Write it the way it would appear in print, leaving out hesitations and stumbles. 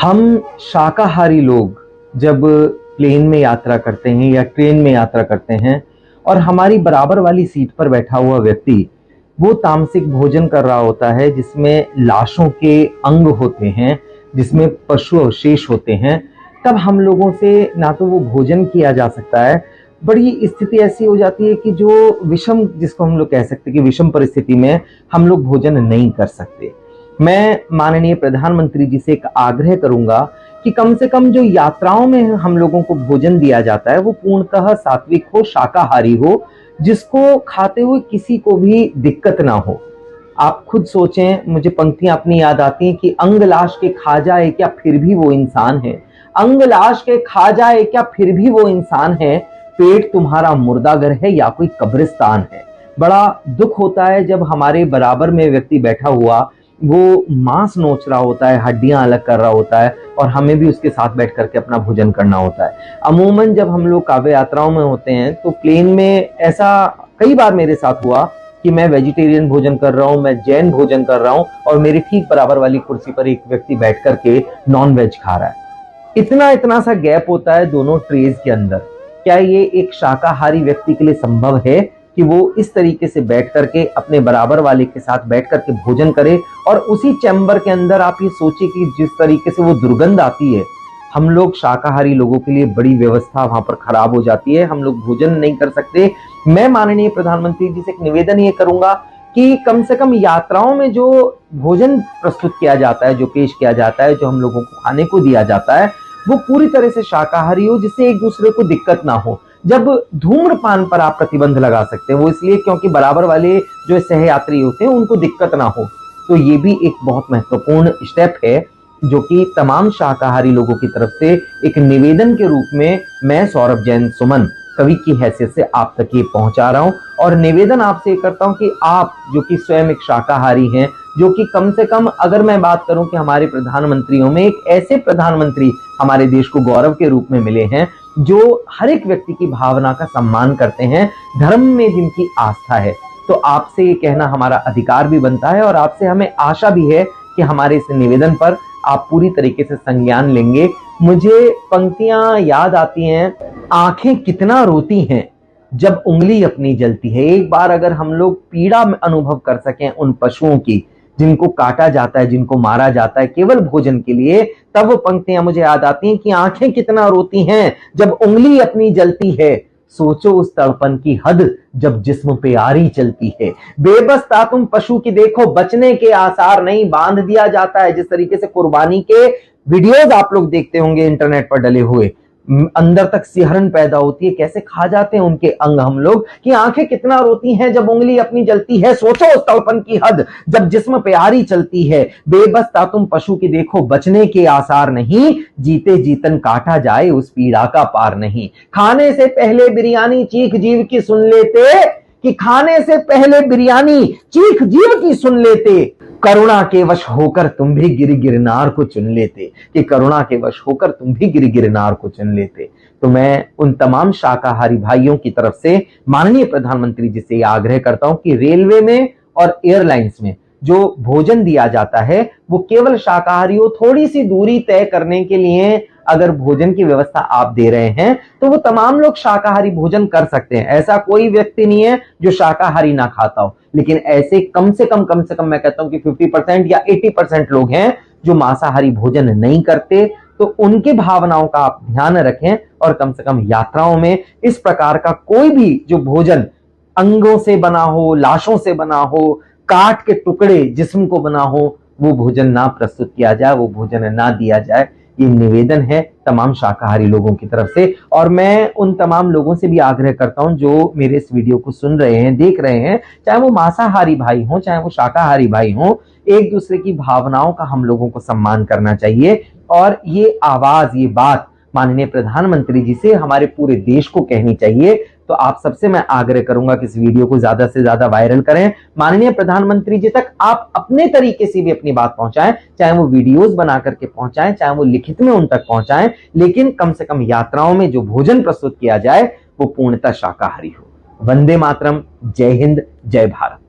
हम शाकाहारी लोग जब प्लेन में यात्रा करते हैं या ट्रेन में यात्रा करते हैं और हमारी बराबर वाली सीट पर बैठा हुआ व्यक्ति वो तामसिक भोजन कर रहा होता है जिसमें लाशों के अंग होते हैं, जिसमें पशु अवशेष होते हैं, तब हम लोगों से ना तो वो भोजन किया जा सकता है। बड़ी स्थिति ऐसी हो जाती है कि जो विषम, जिसको हम लोग कह सकते हैं कि विषम परिस्थिति में हम लोग भोजन नहीं कर सकते। मैं माननीय प्रधानमंत्री जी से एक आग्रह करूंगा कि कम से कम जो यात्राओं में हम लोगों को भोजन दिया जाता है वो पूर्णतः सात्विक हो, शाकाहारी हो, जिसको खाते हुए किसी को भी दिक्कत ना हो। आप खुद सोचें, मुझे पंक्तियां अपनी याद आती हैं कि अंग लाश के खा जाए क्या फिर भी वो इंसान है, अंग लाश के खा जाए क्या फिर भी वो इंसान है, पेट तुम्हारा मुर्दाघर है या कोई कब्रिस्तान है। बड़ा दुख होता है जब हमारे बराबर में व्यक्ति बैठा हुआ वो मांस नोच रहा होता है, हड्डियां अलग कर रहा होता है और हमें भी उसके साथ बैठ करके अपना भोजन करना होता है। अमूमन जब हम लोग काव्य यात्राओं में होते हैं तो प्लेन में ऐसा कई बार मेरे साथ हुआ कि मैं वेजिटेरियन भोजन कर रहा हूं, मैं जैन भोजन कर रहा हूं और मेरे ठीक बराबर वाली कुर्सी पर एक व्यक्ति बैठ करके नॉन वेज खा रहा है। इतना सा गैप होता है दोनों ट्रेज के अंदर। क्या ये एक शाकाहारी व्यक्ति के लिए संभव है कि वो इस तरीके से बैठ करके अपने बराबर वाले के साथ बैठ करके भोजन करे? और उसी चैम्बर के अंदर आप ये सोचिए कि जिस तरीके से वो दुर्गंध आती है, हम लोग शाकाहारी लोगों के लिए बड़ी व्यवस्था वहां पर खराब हो जाती है, हम लोग भोजन नहीं कर सकते। मैं माननीय प्रधानमंत्री जी से एक निवेदन ये करूंगा कि कम से कम यात्राओं में जो भोजन प्रस्तुत किया जाता है, जो पेश किया जाता है, जो हम लोगों को खाने को दिया जाता है, वो पूरी तरह से शाकाहारी हो, जिससे एक दूसरे को दिक्कत ना हो। जब धूम्रपान पर आप प्रतिबंध लगा सकते हैं, वो इसलिए क्योंकि बराबर वाले जो सहयात्री होते हैं उनको दिक्कत ना हो, तो ये भी एक बहुत महत्वपूर्ण स्टेप है जो कि तमाम शाकाहारी लोगों की तरफ से एक निवेदन के रूप में मैं सौरभ जैन सुमन कवि की हैसियत से आप तक ये पहुंचा रहा हूं। और निवेदन आपसे करता हूं कि आप जो कि स्वयं एक शाकाहारी हैं, जो कि कम से कम अगर मैं बात करूं कि हमारे प्रधानमंत्रियों में एक ऐसे प्रधानमंत्री हमारे देश को गौरव के रूप में मिले हैं जो हर एक व्यक्ति की भावना का सम्मान करते हैं, धर्म में जिनकी आस्था है, तो आपसे ये कहना हमारा अधिकार भी बनता है और आपसे हमें आशा भी है कि हमारे इस निवेदन पर आप पूरी तरीके से संज्ञान लेंगे। मुझे पंक्तियां याद आती हैं, आंखें कितना रोती हैं जब उंगली अपनी जलती है। एक बार अगर हम लोग पीड़ा अनुभव कर सकें उन पशुओं की जिनको काटा जाता है, जिनको मारा जाता है केवल भोजन के लिए, तब वो पंक्तियां मुझे याद आती हैं कि आंखें कितना रोती हैं जब उंगली अपनी जलती है, सोचो उस तड़पन की हद जब जिस्म पे आरी चलती है। बेबस था तुम पशु की देखो, बचने के आसार नहीं, बांध दिया जाता है। जिस तरीके से कुर्बानी के वीडियोस आप लोग देखते होंगे इंटरनेट पर डले हुए, अंदर तक सिहरन पैदा होती है, कैसे खा जाते हैं उनके अंग हम लोग, कि आंखें कितना रोती हैं जब उंगली अपनी जलती है, सोचो उस तड़पन की हद जब जिस्म पे आरी चलती है। बेबस था तुम पशु की देखो, बचने के आसार नहीं, जीते जीतन काटा जाए उस पीड़ा का पार नहीं। खाने से पहले बिरयानी चीख जीव की सुन लेते, कि खाने से पहले बिरयानी चीख जीव की सुन लेते, करुणा के वश होकर तुम भी गिरनार को चुन लेते, कि करुणा के वश होकर तुम भी गिरनार को चुन लेते। तो मैं उन तमाम शाकाहारी भाइयों की तरफ से माननीय प्रधानमंत्री जी से आग्रह करता हूं कि रेलवे में और एयरलाइंस में जो भोजन दिया जाता है वो केवल शाकाहारी हो। थोड़ी सी दूरी तय करने के लिए अगर भोजन की व्यवस्था आप दे रहे हैं तो वो तमाम लोग शाकाहारी भोजन कर सकते हैं, ऐसा कोई व्यक्ति नहीं है जो शाकाहारी ना खाता हो। लेकिन ऐसे कम से कम मैं कहता हूं कि 50% या 80% लोग हैं जो मांसाहारी भोजन नहीं करते, तो उनकी भावनाओं का आप ध्यान रखें और कम से कम यात्राओं में इस प्रकार का कोई भी जो भोजन अंगों से बना हो, लाशों से बना हो, काट के टुकड़े जिस्म को बना हो, वो भोजन ना प्रस्तुत किया जाए, वो भोजन ना दिया जाए। ये निवेदन है तमाम शाकाहारी लोगों की तरफ से। और मैं उन तमाम लोगों से भी आग्रह करता हूं जो मेरे इस वीडियो को सुन रहे हैं, देख रहे हैं, चाहे वो मांसाहारी भाई हों चाहे वो शाकाहारी भाई हों, एक दूसरे की भावनाओं का हम लोगों को सम्मान करना चाहिए। और ये आवाज, ये बात माननीय प्रधानमंत्री जी से हमारे पूरे देश को कहनी चाहिए। तो आप सबसे मैं आग्रह करूंगा कि इस वीडियो को ज्यादा से ज्यादा वायरल करें, माननीय प्रधानमंत्री जी तक आप अपने तरीके से भी अपनी बात पहुंचाएं, चाहे वो वीडियोस बना करके पहुंचाएं, चाहे वो लिखित में उन तक पहुंचाएं, लेकिन कम से कम यात्राओं में जो भोजन प्रस्तुत किया जाए वो पूर्णतः शाकाहारी हो। वंदे मातरम, जय हिंद, जय भारत।